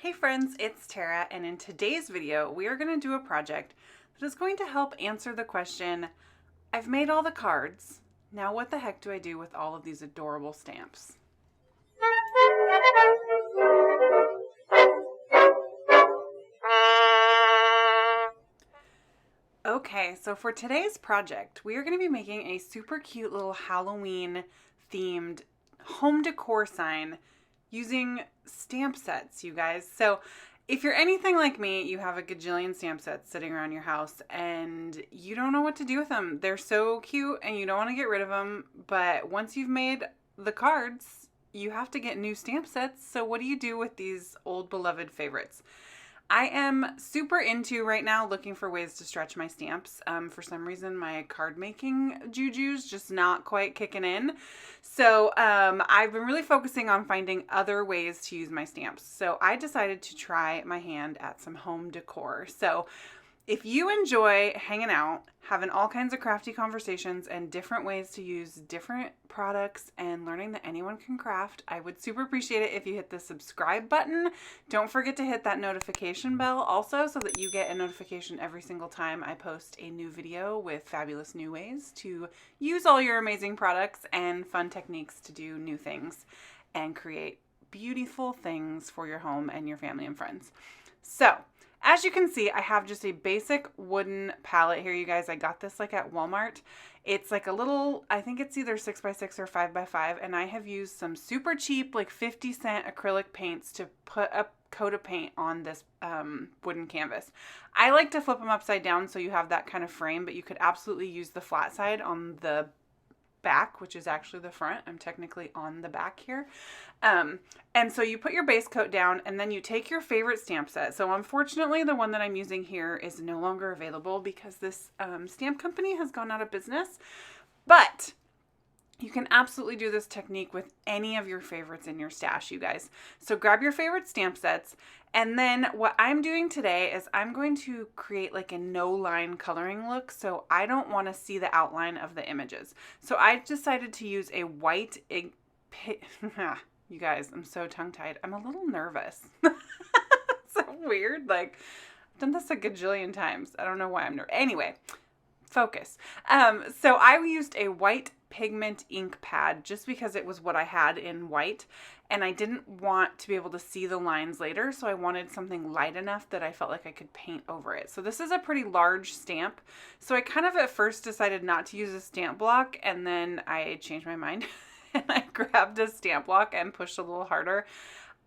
Hey friends, it's Tara, and in today's video we are going to do a project that is going to help answer the question, I've made all the cards, now what the heck do I do with all of these adorable stamps? Okay, so for today's project, we are going to be making a super cute little Halloween themed home decor sign using stamp sets, you guys. So if you're anything like me, you have a gajillion stamp sets sitting around your house and you don't know what to do with them. They're so cute and you don't want to get rid of them, but once you've made the cards, you have to get new stamp sets. So what do you do with these old beloved favorites? I am super into right now looking for ways to stretch my stamps. For some reason, my card making juju's just not quite kicking in. So I've been really focusing on finding other ways to use my stamps. So I decided to try my hand at some home decor. So if you enjoy hanging out, having all kinds of crafty conversations and different ways to use different products and learning that anyone can craft, I would super appreciate it if you hit the subscribe button. Don't forget to hit that notification bell also so that you get a notification every single time I post a new video with fabulous new ways to use all your amazing products and fun techniques to do new things and create beautiful things for your home and your family and friends. So, as you can see, I have just a basic wooden palette here, you guys. I got this like at Walmart. It's like a little, I think it's either 6x6 or 5x5, and I have used some super cheap, like 50-cent acrylic paints to put a coat of paint on this wooden canvas. I like to flip them upside down so you have that kind of frame, but you could absolutely use the flat side on the back, which is actually the front. I'm technically on the back here. And so you put your base coat down and then you take your favorite stamp set. So unfortunately, the one that I'm using here is no longer available because this stamp company has gone out of business. But you can absolutely do this technique with any of your favorites in your stash, you guys. So grab your favorite stamp sets. And then what I'm doing today is I'm going to create like a no line coloring look. So I don't want to see the outline of the images. So I decided to use a white you guys, I'm so tongue-tied. I'm a little nervous. So weird. Like, I've done this a gajillion times. I don't know why I'm nervous. Anyway, focus. So I used a white pigment ink pad just because it was what I had in white and I didn't want to be able to see the lines later, so I wanted something light enough that I felt like I could paint over it. So this is a pretty large stamp, so I kind of at first decided not to use a stamp block and then I changed my mind and I grabbed a stamp block and pushed a little harder.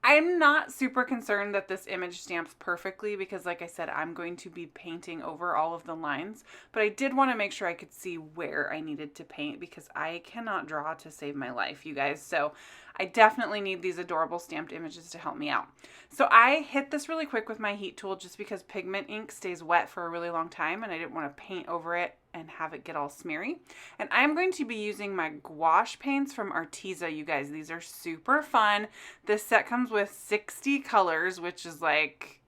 I'm not super concerned that this image stamps perfectly because, like I said, I'm going to be painting over all of the lines, but I did want to make sure I could see where I needed to paint because I cannot draw to save my life, you guys. So I definitely need these adorable stamped images to help me out. So I hit this really quick with my heat tool just because pigment ink stays wet for a really long time and I didn't want to paint over it and have it get all smeary. And I'm going to be using my gouache paints from ARTEZA, you guys. These are super fun. This set comes with 60 colors, which is like,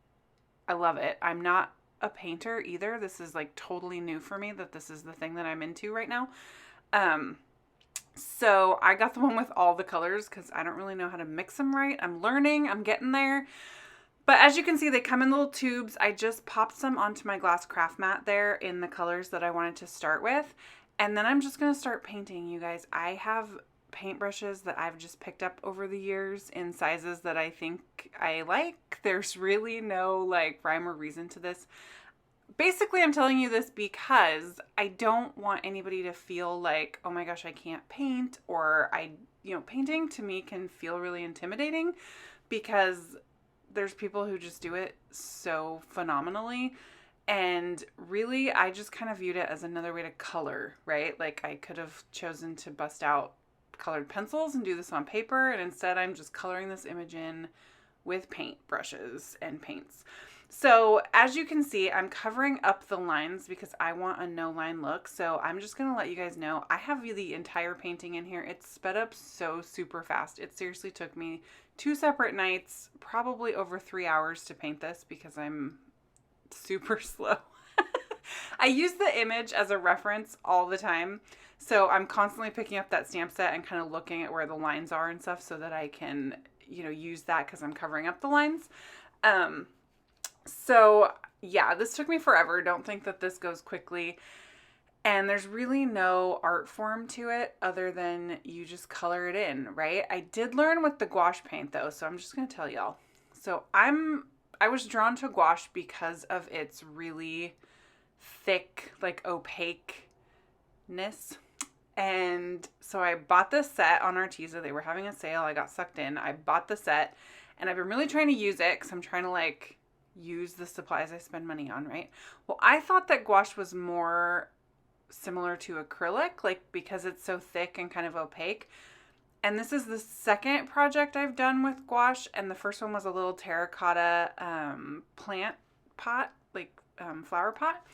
I love it. I'm not a painter either. This is like totally new for me that this is the thing that I'm into right now. So I got the one with all the colors because I don't really know how to mix them right. I'm learning, I'm getting there. But as you can see, they come in little tubes. I just popped some onto my glass craft mat there in the colors that I wanted to start with. And then I'm just going to start painting, you guys. I have paintbrushes that I've just picked up over the years in sizes that I think I like. There's really no like rhyme or reason to this. Basically, I'm telling you this because I don't want anybody to feel like, oh my gosh, I can't paint, or painting to me can feel really intimidating because there's people who just do it so phenomenally. And really, I just kind of viewed it as another way to color, right? Like I could have chosen to bust out colored pencils and do this on paper. And instead I'm just coloring this image in with paint brushes and paints. So as you can see, I'm covering up the lines because I want a no line look. So I'm just going to let you guys know, I have the entire painting in here. It's sped up so super fast. It seriously took me 2 separate nights, probably over 3 hours to paint this because I'm super slow. I use the image as a reference all the time. So I'm constantly picking up that stamp set and kind of looking at where the lines are and stuff so that I can, use that because I'm covering up the lines. So yeah, this took me forever. Don't think that this goes quickly. And there's really no art form to it other than you just color it in, right? I did learn with the gouache paint though, so I'm just going to tell y'all. So I was drawn to gouache because of its really thick, like opaqueness. And so I bought this set on ARTEZA. They were having a sale. I got sucked in. I bought the set and I've been really trying to use it because I'm trying to like use the supplies I spend money on, right? Well, I thought that gouache was more similar to acrylic, like because it's so thick and kind of opaque. And this is the second project I've done with gouache, and the first one was a little terracotta plant pot, like flower pot.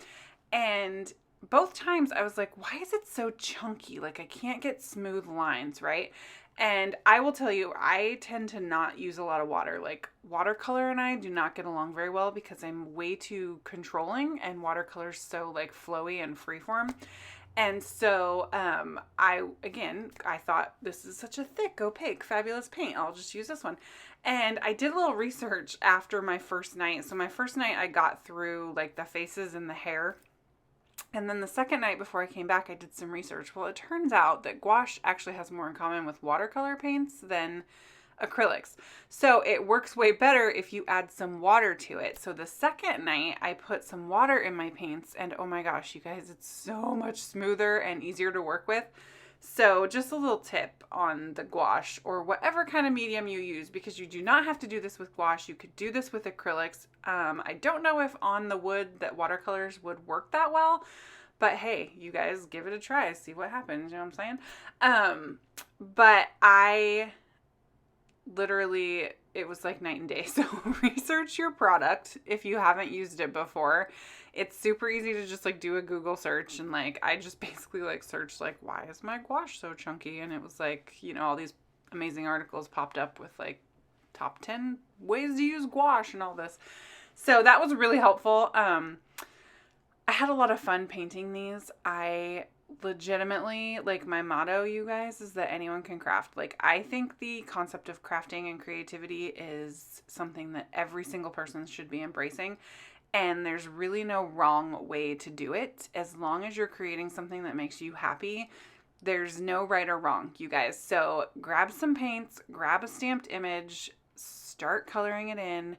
And both times I was like, why is it so chunky? Like I can't get smooth lines, right? And I will tell you, I tend to not use a lot of water. Like watercolor and I do not get along very well because I'm way too controlling and watercolor's so like flowy and freeform. And so I thought this is such a thick, opaque, fabulous paint. I'll just use this one. And I did a little research after my first night. So my first night I got through like the faces and the hair. And then the second night before I came back, I did some research. Well, it turns out that gouache actually has more in common with watercolor paints than acrylics. So it works way better if you add some water to it. So the second night, I put some water in my paints, and oh my gosh, you guys, it's so much smoother and easier to work with. So just a little tip on the gouache or whatever kind of medium you use, because you do not have to do this with gouache. You could do this with acrylics. I don't know if on the wood that watercolors would work that well, but hey, you guys give it a try, see what happens. You know what I'm saying? But I literally, it was like night and day. So research your product if you haven't used it before. It's super easy to just like do a Google search, and like I just basically like searched like, why is my gouache so chunky? And it was like, you know, all these amazing articles popped up with like top 10 ways to use gouache and all this. So that was really helpful. I had a lot of fun painting these. I legitimately, like, my motto, you guys, is that anyone can craft. Like, I think the concept of crafting and creativity is something that every single person should be embracing. And there's really no wrong way to do it. As long as you're creating something that makes you happy, there's no right or wrong, you guys. So grab some paints, grab a stamped image, start coloring it in,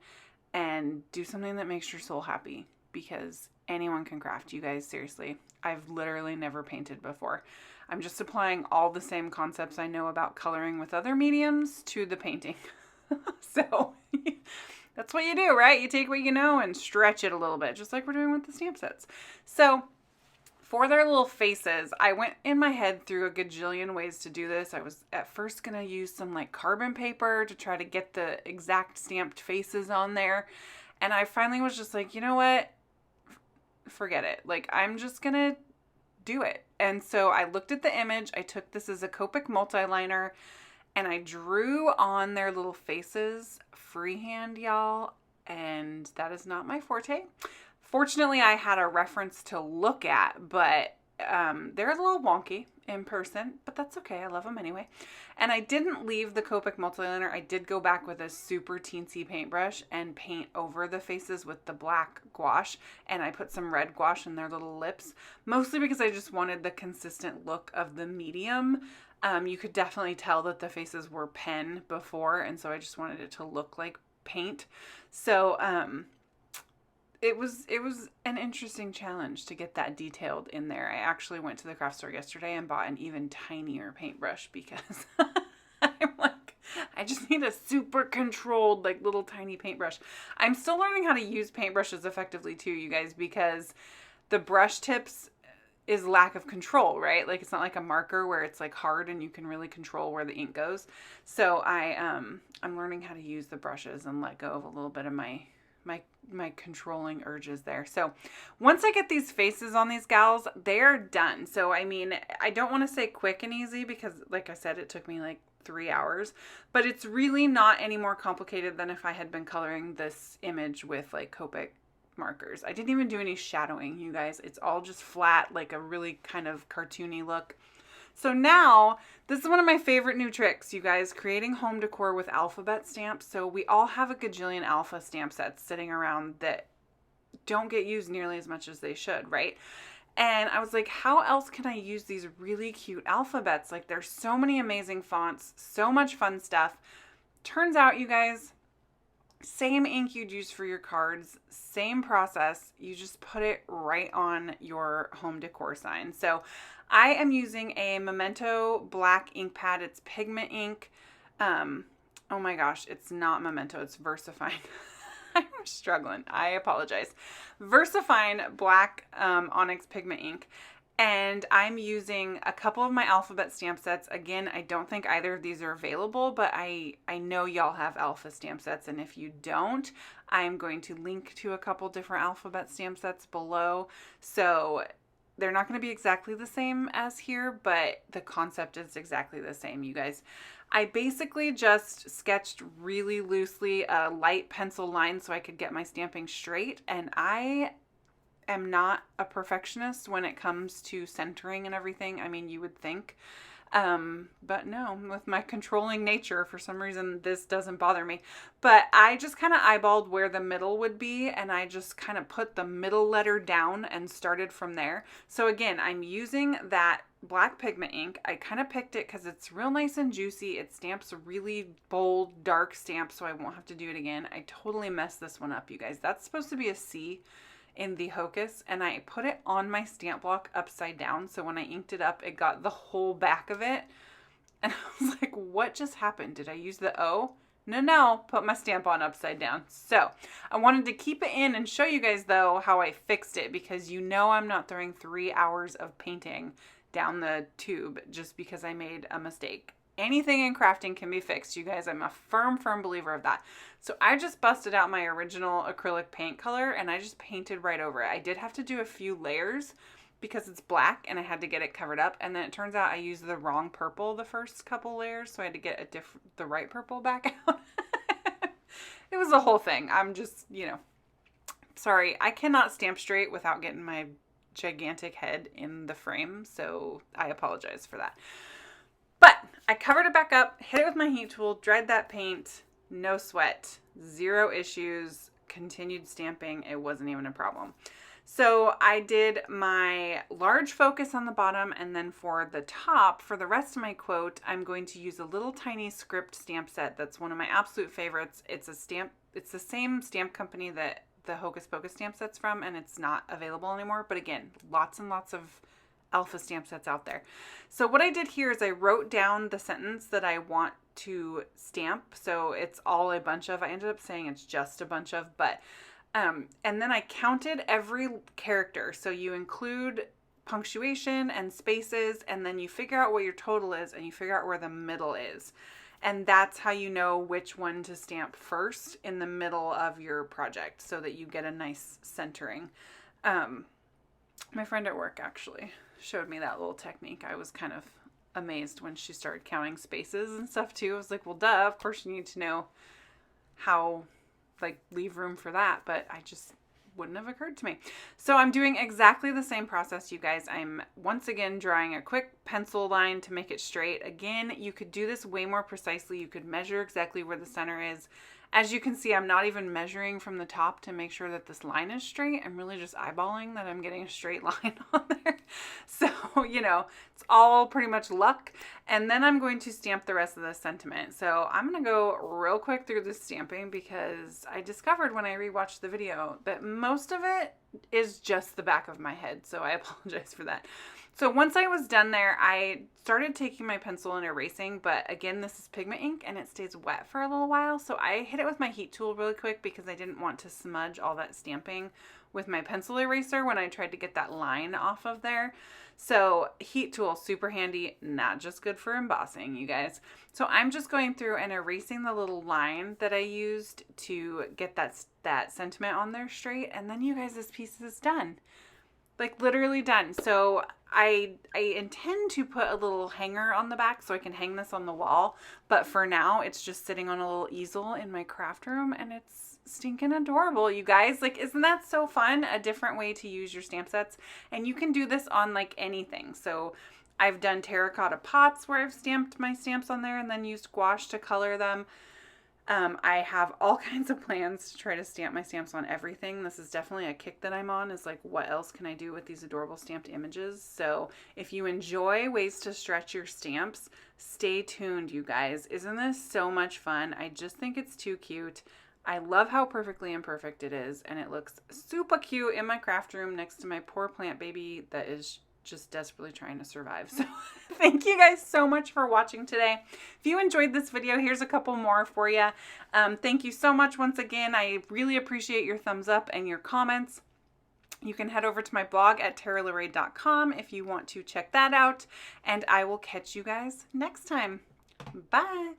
and do something that makes your soul happy, because anyone can craft, you guys. Seriously, I've literally never painted before. I'm just applying all the same concepts I know about coloring with other mediums to the painting. So that's what you do, right? You take what you know and stretch it a little bit, just like we're doing with the stamp sets. So for their little faces, I went in my head through a gajillion ways to do this. I was at first going to use some like carbon paper to try to get the exact stamped faces on there. And I finally was just like, you know what? Forget it. Like, I'm just going to do it. And so I looked at the image. I took this as a Copic multi-liner and I drew on their little faces freehand, y'all. And that is not my forte. Fortunately, I had a reference to look at, but they're a little wonky in person, but that's okay. I love them anyway. And I didn't leave the Copic multiliner. I did go back with a super teensy paintbrush and paint over the faces with the black gouache. And I put some red gouache in their little lips, mostly because I just wanted the consistent look of the medium. You could definitely tell that the faces were pen before, and so I just wanted it to look like paint. So, it was an interesting challenge to get that detailed in there. I actually went to the craft store yesterday and bought an even tinier paintbrush because I'm like, I just need a super controlled, like, little tiny paintbrush. I'm still learning how to use paintbrushes effectively too, you guys, because the brush tips is lack of control, right? Like, it's not like a marker where it's like hard and you can really control where the ink goes. So I'm learning how to use the brushes and let go of a little bit of my controlling urges there. So once I get these faces on these gals, they're done. So, I mean, I don't want to say quick and easy because, like I said, it took me like 3 hours, but it's really not any more complicated than if I had been coloring this image with like Copic markers. I didn't even do any shadowing, you guys. It's all just flat, like a really kind of cartoony look. So now, this is one of my favorite new tricks, you guys, creating home decor with alphabet stamps. So we all have a gajillion alpha stamp sets sitting around that don't get used nearly as much as they should, right? And I was like, how else can I use these really cute alphabets? Like, there's so many amazing fonts, so much fun stuff. Turns out, you guys, same ink you'd use for your cards, same process. You just put it right on your home decor sign. So I am using a Memento black ink pad. It's pigment ink. Oh my gosh, it's not Memento, it's VersaFine. I'm struggling. I apologize. VersaFine black onyx pigment ink. And I'm using a couple of my alphabet stamp sets. Again, I don't think either of these are available, but I know y'all have alpha stamp sets. And if you don't, I'm going to link to a couple different alphabet stamp sets below. So they're not going to be exactly the same as here, but the concept is exactly the same, you guys. I basically just sketched really loosely a light pencil line so I could get my stamping straight. And I am not a perfectionist when it comes to centering and everything. I mean, you would think, but no, with my controlling nature, for some reason, this doesn't bother me. But I just kind of eyeballed where the middle would be, and I just kind of put the middle letter down and started from there. So again, I'm using that black pigment ink. I kind of picked it because it's real nice and juicy. It stamps a really bold, dark stamp, so I won't have to do it again. I totally messed this one up, you guys. That's supposed to be a C in the Hocus, and I put it on my stamp block upside down. So when I inked it up, it got the whole back of it. And I was like, what just happened? Did I use the O? No, put my stamp on upside down. So I wanted to keep it in and show you guys though how I fixed it, because you know I'm not throwing 3 hours of painting down the tube just because I made a mistake. Anything in crafting can be fixed, you guys. I'm a firm believer of that. So I just busted out my original acrylic paint color and I just painted right over it. I did have to do a few layers because it's black and I had to get it covered up. And then it turns out I used the wrong purple the first couple layers, so I had to get the right purple back out. It was a whole thing. I'm just, you know, sorry. I cannot stamp straight without getting my gigantic head in the frame, so I apologize for that. But I covered it back up, hit it with my heat tool, dried that paint, no sweat, 0 issues, continued stamping. It wasn't even a problem. So I did my large focus on the bottom, and then for the top, for the rest of my quote, I'm going to use a little tiny script stamp set that's one of my absolute favorites. It's the same stamp company that the Hocus Pocus stamp set's from, and it's not available anymore. But again, lots and lots of alpha stamp sets out there. So what I did here is I wrote down the sentence that I want to stamp. So it's all a bunch of, I ended up saying it's just a bunch of, but, and then I counted every character. So you include punctuation and spaces, and then you figure out what your total is and you figure out where the middle is. And that's how you know which one to stamp first in the middle of your project so that you get a nice centering. My friend at work actually showed me that little technique. I was kind of amazed when she started counting spaces and stuff too. I was like, well, duh, of course you need to know how, like, leave room for that, but I just wouldn't have occurred to me. So I'm doing exactly the same process, you guys. I'm once again drawing a quick pencil line to make it straight. Again, you could do this way more precisely. You could measure exactly where the center is. As you can see, I'm not even measuring from the top to make sure that this line is straight. I'm really just eyeballing that I'm getting a straight line on there. So, you know, it's all pretty much luck. And then I'm going to stamp the rest of the sentiment. So I'm going to go real quick through this stamping because I discovered when I rewatched the video that most of it is just the back of my head. So I apologize for that. So once I was done there, I started taking my pencil and erasing, but again, this is pigment ink and it stays wet for a little while. So I hit it with my heat tool really quick because I didn't want to smudge all that stamping with my pencil eraser when I tried to get that line off of there. So heat tool, super handy, not just good for embossing, you guys. So I'm just going through and erasing the little line that I used to get that sentiment on there straight. And then you guys, this piece is done. Like literally done. So I intend to put a little hanger on the back so I can hang this on the wall. But for now, it's just sitting on a little easel in my craft room and it's stinking adorable, you guys. Like, isn't that so fun? A different way to use your stamp sets. And you can do this on like anything. So I've done terracotta pots where I've stamped my stamps on there and then used gouache to color them. I have all kinds of plans to try to stamp my stamps on everything. This is definitely a kick that I'm on, is like, what else can I do with these adorable stamped images? So if you enjoy ways to stretch your stamps, stay tuned, you guys. Isn't this so much fun? I just think it's too cute. I love how perfectly imperfect it is, and it looks super cute in my craft room next to my poor plant baby that is just desperately trying to survive. So thank you guys so much for watching today. If you enjoyed this video, here's a couple more for you. Thank you so much once again. I really appreciate your thumbs up and your comments. You can head over to my blog at taralarae.com if you want to check that out, and I will catch you guys next time. Bye.